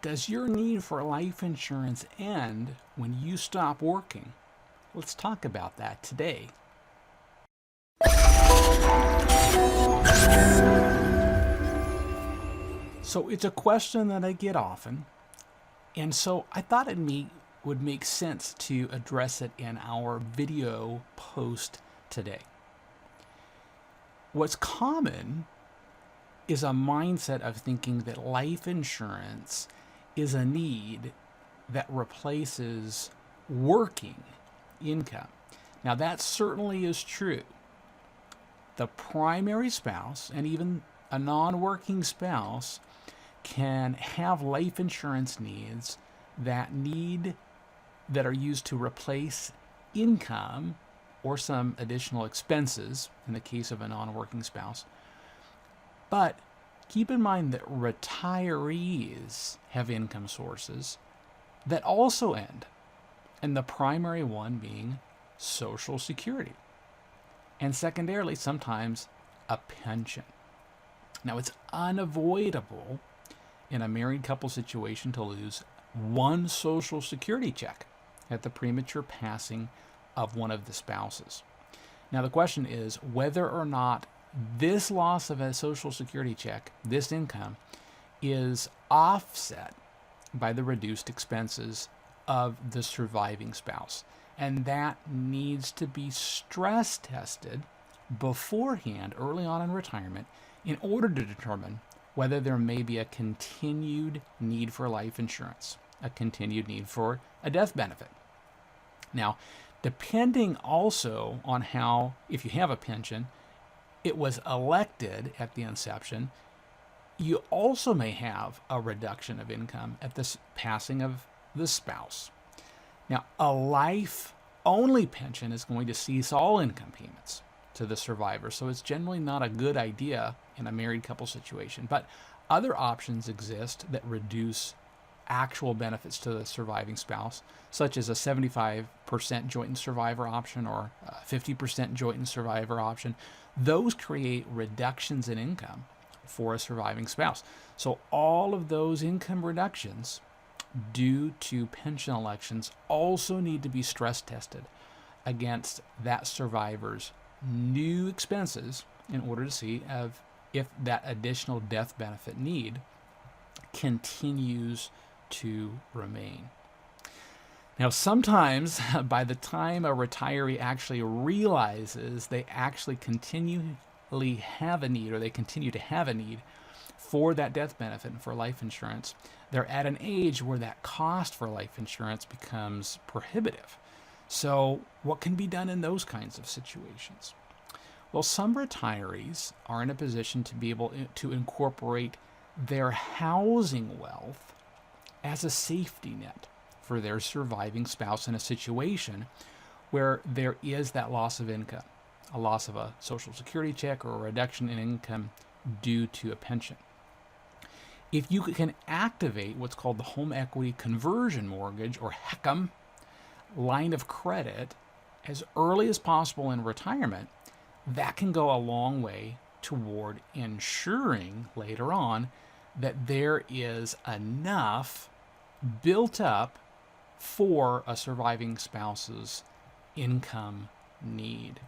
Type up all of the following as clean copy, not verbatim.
Does your need for life insurance end when you stop working? Let's talk about that today. So it's a question that I get often, and so I thought would make sense to address it in our video post today. What's common is a mindset of thinking that life insurance is a need that replaces working income. Now, that certainly is true. The primary spouse and even a non-working spouse can have life insurance needs that are used to replace income or some additional expenses in the case of a non-working spouse. But keep in mind that retirees have income sources that also end, and the primary one being Social Security, and secondarily sometimes a pension. Now, it's unavoidable in a married couple situation to lose one Social Security check at the premature passing of one of the spouses. Now, the question is whether or not this loss of a Social Security check, this income, is offset by the reduced expenses of the surviving spouse. And that needs to be stress tested beforehand, early on in retirement, in order to determine whether there may be a continued need for life insurance, a continued need for a death benefit. Now, depending also on how, if you have a pension, it was elected at the inception, you also may have a reduction of income at the passing of the spouse. Now, a life-only pension is going to cease all income payments to the survivor, so it's generally not a good idea in a married couple situation. But other options exist that reduce actual benefits to the surviving spouse, such as a 75% joint and survivor option or a 50% joint and survivor option. Those create reductions in income for a surviving spouse. So all of those income reductions due to pension elections also need to be stress tested against that survivor's new expenses in order to see if that additional death benefit need continues to remain. Now, sometimes by the time a retiree actually realizes they actually continually have a need, or they continue to have a need for that death benefit and for life insurance, they're at an age where that cost for life insurance becomes prohibitive. So what can be done in those kinds of situations? Well, some retirees are in a position to be able to incorporate their housing wealth as a safety net for their surviving spouse in a situation where there is that loss of income, a loss of a Social Security check or a reduction in income due to a pension. If you can activate what's called the home equity conversion mortgage, or HECM, line of credit as early as possible in retirement, that can go a long way toward ensuring later on that there is enough built up for a surviving spouse's income need.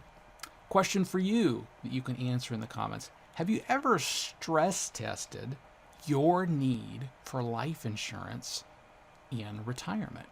Question for you that you can answer in the comments. Have you ever stress tested your need for life insurance in retirement?